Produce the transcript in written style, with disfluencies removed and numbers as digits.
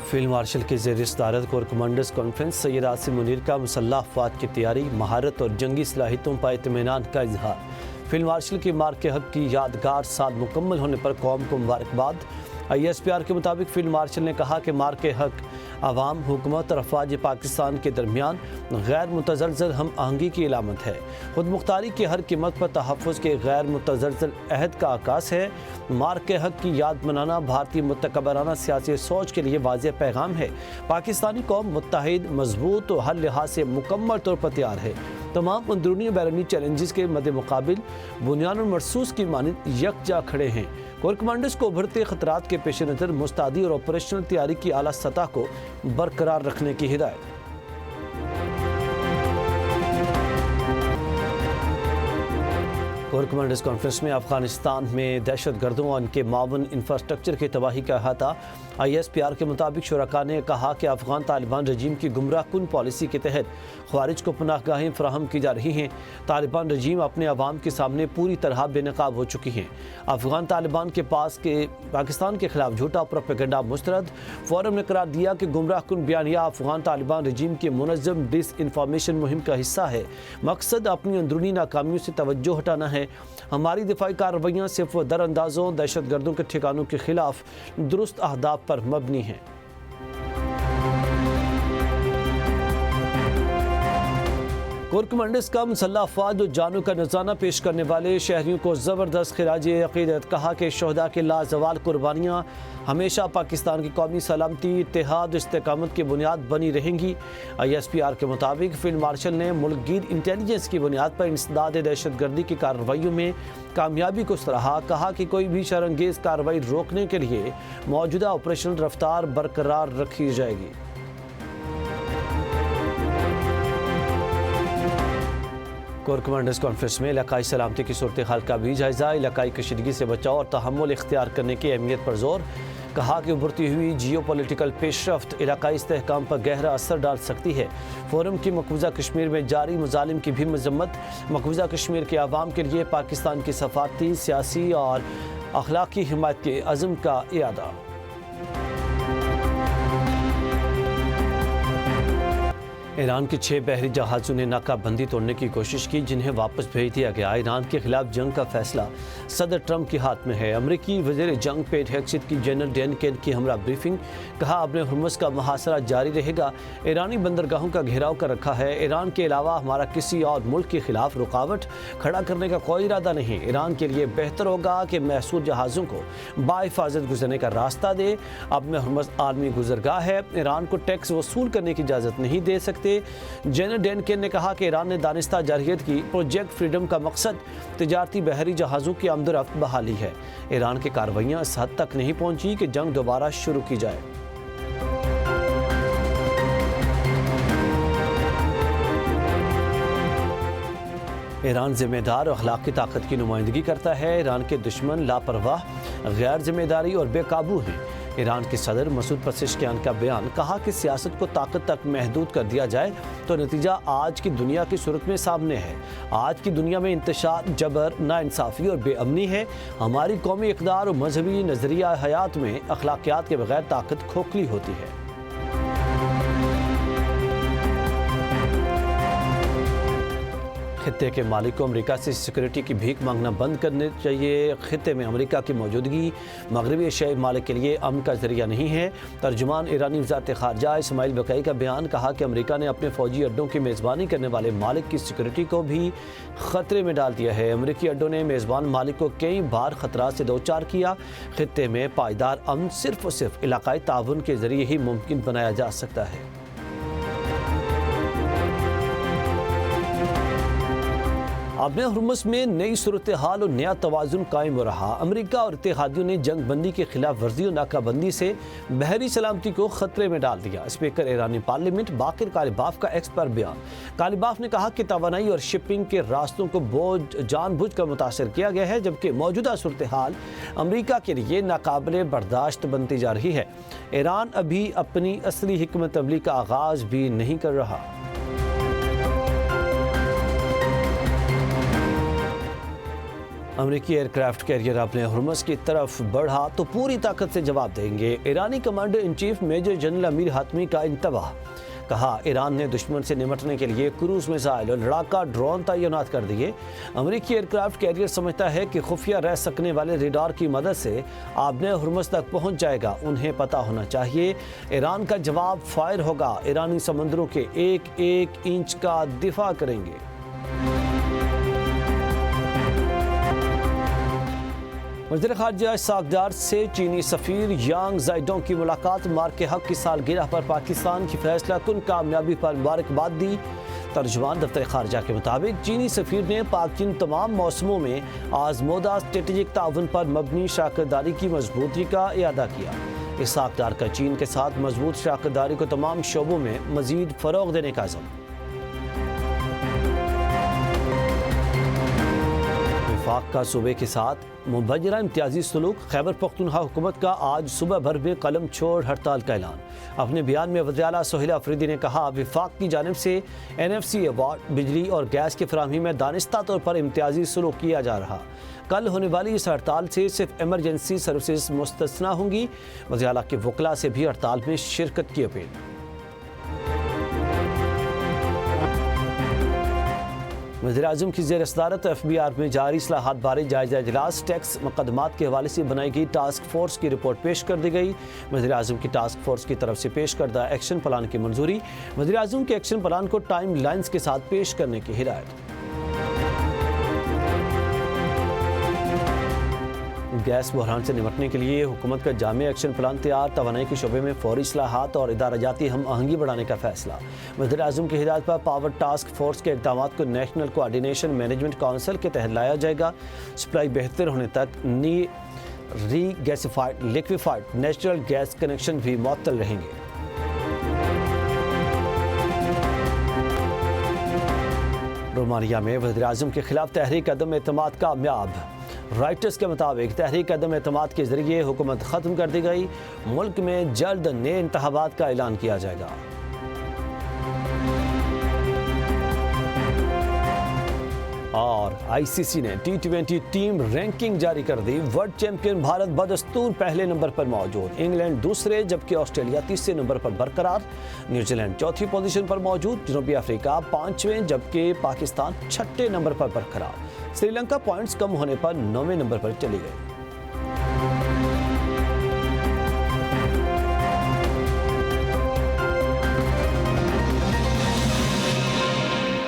Field marshal K زیر صدارت corps commanders conference Syed Asim Munir کا مسلح افواج کی تیاری، مہارت اور جنگی صلاحیتوں پر اطمینان کا اظہار۔ فیلڈ مارشل کی مار کے حق کی یادگار سال مکمل ہونے پر قوم کو مبارکباد۔ ISPR کے مطابق فیلڈ مارشل نے کہا کہ مار کے حق عوام، حکومت اور افواج پاکستان کے درمیان غیر متزلزل ہم آہنگی کی علامت ہے۔ خود مختاری کی ہر قیمت پر تحفظ کے غیر متزلزل عہد کا عکاس ہے۔ مار کے حق کی یاد منانا بھارتی متکبرانہ سیاسی سوچ کے لیے واضح پیغام ہے۔ پاکستانی قوم متحد، مضبوط اور ہر لحاظ سے مکمل طور پر تیار ہے۔ تمام اندرونی و بیرونی چیلنجز کے مد مقابل بنیان المرصوص کی مانند یکجا کھڑے ہیں۔ کور کمانڈرز کو ابھرتے خطرات کے پیش نظر مستعدی اور آپریشنل تیاری کی اعلیٰ سطح کو برقرار رکھنے کی ہدایت۔ کور کمانڈرز کانفرنس میں افغانستان میں دہشت گردوں اور ان کے معاون انفراسٹرکچر کی تباہی کا احاطہ۔ ISPR کے مطابق شرکاء نے کہا کہ افغان طالبان رجیم کی گمراہ کن پالیسی کے تحت خوارج کو پناہ گاہیں فراہم کی جا رہی ہیں۔ طالبان رجیم اپنے عوام کے سامنے پوری طرح بے نقاب ہو چکی ہیں۔ افغان طالبان کے پاس پاکستان کے خلاف جھوٹا پروپیگنڈا مسترد۔ فورم نے قرار دیا کہ گمراہ کن بیانیہ افغان طالبان رجیم کی منظم ڈس انفارمیشن مہم کا حصہ ہے۔ مقصد اپنی اندرونی ناکامیوں سے توجہ ہٹانا ہے۔ ہماری دفاعی کارروائیاں صرف در اندازوں دہشت گردوں کے ٹھکانوں کے خلاف درست اہداف پر مبنی ہیں۔ کور کمانڈرز کا مسلح افواج اور جانوں کا نذرانہ پیش کرنے والے شہریوں کو زبردست خراج عقیدت۔ کہا کہ شہداء کی لازوال قربانیاں ہمیشہ پاکستان کی قومی سلامتی، اتحاد اور استحکامت کی بنیاد بنی رہیں گی۔ ISPR کے مطابق فیلڈ مارشل نے ملک گیر انٹیلیجنس کی بنیاد پر انسداد دہشت گردی کی کارروائیوں میں کامیابی کو سراہا۔ کہا کہ کوئی بھی شرانگیز کارروائی روکنے کے لیے موجودہ آپریشنل رفتار برقرار رکھی جائے گی۔ کور کمانڈرز کانفرنس میں علاقائی سلامتی کی صورتحال کا بھی جائزہ، علاقائی کشیدگی سے بچاؤ اور تحمل اختیار کرنے کی اہمیت پر زور۔ کہا کہ ابھرتی ہوئی جیو پولیٹیکل پیش رفت علاقائی استحکام پر گہرا اثر ڈال سکتی ہے۔ فورم کی مقبوضہ کشمیر میں جاری مظالم کی بھی مذمت۔ مقبوضہ کشمیر کے عوام کے لیے پاکستان کی سفارتی، سیاسی اور اخلاقی حمایت کے عزم کا اعادہ۔ ایران کے 6 بحری جہازوں نے ناکہ بندی توڑنے کی کوشش کی، جنہیں واپس بھیج دیا گیا۔ ایران کے خلاف جنگ کا فیصلہ صدر ٹرمپ کے ہاتھ میں ہے۔ امریکی وزیر جنگ پیٹ ہیگسیت کی جنرل ڈین کین کی ہمراہ بریفنگ۔ کہا ابن ہرمز کا محاصرہ جاری رہے گا۔ ایرانی بندرگاہوں کا گھیراؤ کر رکھا ہے۔ ایران کے علاوہ ہمارا کسی اور ملک کے خلاف رکاوٹ کھڑا کرنے کا کوئی ارادہ نہیں۔ ایران کے لیے بہتر ہوگا کہ محصور جہازوں کو باحفاظت گزرنے کا راستہ دے۔ ابن ہرمز عالمی گزرگاہ ہے، ایران کو ٹیکس وصول کرنے کی اجازت نہیں دے سکتے۔ جنرل ڈین کین نے کہا کہ ایران نے دانستہ جارحیت کی پروجیکٹ فریڈم کا مقصد تجارتی بحری جہازوں کی آمد و رفت بحالی ہے۔ ایران کی کارروائیاں اس حد تک نہیں پہنچی کہ جنگ دوبارہ شروع کی جائے۔ ایران ذمہ دار اور اخلاقی طاقت کی نمائندگی کرتا ہے۔ ایران کے دشمن لاپرواہ، غیر ذمہ داری اور بے قابو ہیں۔ ایران کے صدر مسعود پزشکیان کا بیان۔ کہا کہ سیاست کو طاقت تک محدود کر دیا جائے تو نتیجہ آج کی دنیا کی صورت میں سامنے ہے۔ آج کی دنیا میں انتشار، جبر، ناانصافی اور بے امنی ہے۔ ہماری قومی اقدار اور مذہبی نظریہ حیات میں اخلاقیات کے بغیر طاقت کھوکھلی ہوتی ہے۔ خطے کے مالک کو امریکہ سے سیکورٹی کی بھیک مانگنا بند کرنے چاہیے۔ خطے میں امریکہ کی موجودگی مغربی ایشیائی ممالک کے لیے امن کا ذریعہ نہیں ہے۔ ترجمان ایرانی وزارت خارجہ اسماعیل بقائی کا بیان۔ کہا کہ امریکہ نے اپنے فوجی اڈوں کی میزبانی کرنے والے مالک کی سیکورٹی کو بھی خطرے میں ڈال دیا ہے۔ امریکی اڈوں نے میزبان مالک کو کئی بار خطرات سے دوچار کیا۔ خطے میں پائیدار امن صرف اور صرف علاقائی تعاون کے ذریعے ہی ممکن بنایا جا سکتا ہے۔ ابن ہرمز میں نئی صورتحال اور نیا توازن قائم ہو رہا۔ امریکہ اور اتحادیوں نے جنگ بندی کی خلاف ورزی اور ناکہ بندی سے بحری سلامتی کو خطرے میں ڈال دیا۔ اسپیکر ایرانی پارلیمنٹ باقر کالباف کا ایکس پر بیان۔ کالباف نے کہا کہ توانائی اور شپنگ کے راستوں کو جان بوجھ کر متاثر کیا گیا ہے، جبکہ موجودہ صورتحال امریکہ کے لیے ناقابل برداشت بنتی جا رہی ہے۔ ایران ابھی اپنی اصلی حکمت عملی کا آغاز بھی نہیں کر رہا۔ امریکی ایئرکرافٹ کیریئر اپنے ہرمز کی طرف بڑھا تو پوری طاقت سے جواب دیں گے۔ ایرانی commander in chief major general Amir Hatami کا انتباہ۔ کہا ایران نے دشمن سے نمٹنے کے لیے کروز میزائل اور لڑاکا ڈرون تعینات کر دیے۔ امریکی ایئرکرافٹ کیریئر سمجھتا ہے کہ خفیہ رہ سکنے والے ریڈار کی مدد سے آبنۂ ہرمز تک پہنچ جائے گا۔ انہیں پتہ ہونا چاہیے ایران کا جواب فائر ہوگا۔ ایرانی سمندروں کے ایک ایک انچ کا دفاع کریں گے۔ وزیر خارجہ اسحاق ڈار سے چینی سفیر یانگ زائیڈونگ کی ملاقات۔ مار کے حق کی سالگرہ پر پاکستان کی فیصلہ کن کامیابی پر مبارکباد دی۔ ترجمان دفتر خارجہ کے مطابق چینی سفیر نے پاک چین تمام موسموں میں آزمودہ اسٹریٹجک تعاون پر مبنی شراکت داری کی مضبوطی کا اعادہ کیا۔ اسحاق ڈار کا چین کے ساتھ مضبوط شراکت داری کو تمام شعبوں میں مزید فروغ دینے کا عزم۔ وفاق کا صوبے کے ساتھ مبینہ امتیازی سلوک۔ خیبر پختونخوا حکومت کا آج صبح بھر میں قلم چھوڑ ہڑتال کا اعلان۔ اپنے بیان میں وزیر اعلیٰ سہیل افریدی نے کہا وفاق کی جانب سے NFC ایوارڈ بجلی اور گیس کی فراہمی میں دانستہ طور پر امتیازی سلوک کیا جا رہا۔ کل ہونے والی اس ہڑتال سے صرف ایمرجنسی سروسز مستثنیٰ ہوں گی۔ وزیر اعلیٰ کے وکلاء سے بھی ہڑتال میں شرکت کی اپیل۔ وزیر اعظم کی زیر صدارت FBR میں جاری اصلاحات بارے جائزہ اجلاس۔ ٹیکس مقدمات کے حوالے سے بنائی گئی ٹاسک فورس کی رپورٹ پیش کر دی گئی۔ وزیر اعظم کی ٹاسک فورس کی طرف سے پیش کردہ ایکشن پلان کی منظوری۔ وزیر اعظم کے ایکشن پلان کو ٹائم لائنز کے ساتھ پیش کرنے کی ہدایت۔ گیس بحران سے نمٹنے کے لیے حکومت کا جامع ایکشن پلان تیار۔ توانائی کے شعبے میں فوری اصلاحات اور ادارہ جاتی ہم آہنگی بڑھانے کا فیصلہ۔ وزیر اعظم کی ہدایت پر پاور ٹاسک فورس کے اقدامات کو نیشنل کوآرڈینیشن مینجمنٹ کونسل کے تحت لایا جائے گا۔ سپلائی بہتر ہونے تک ری گیسیفائڈ لیکویفائڈ نیچرل گیس کنیکشن بھی معطل رہیں گے۔ رومانیہ میں وزیر اعظم کے خلاف تحریک عدم اعتماد کامیاب۔ رائٹرز کے مطابق تحریک عدم اعتماد کے ذریعے حکومت ختم کر دی گئی۔ ملک میں جلد نئے انتخابات کا اعلان کیا جائے گا۔ اور ICC نے T20 ٹیم رینکنگ جاری کر دی۔ ورلڈ چیمپئن بھارت بدستور پہلے نمبر پر موجود۔ انگلینڈ دوسرے جبکہ آسٹریلیا تیسرے نمبر پر برقرار۔ نیوزی لینڈ چوتھی پوزیشن پر موجود۔ جنوبی افریقہ پانچویں جبکہ پاکستان چھٹے نمبر پر برقرار۔ سری لنکا پوائنٹس کم ہونے پر 9ویں نمبر پر چلی گئی۔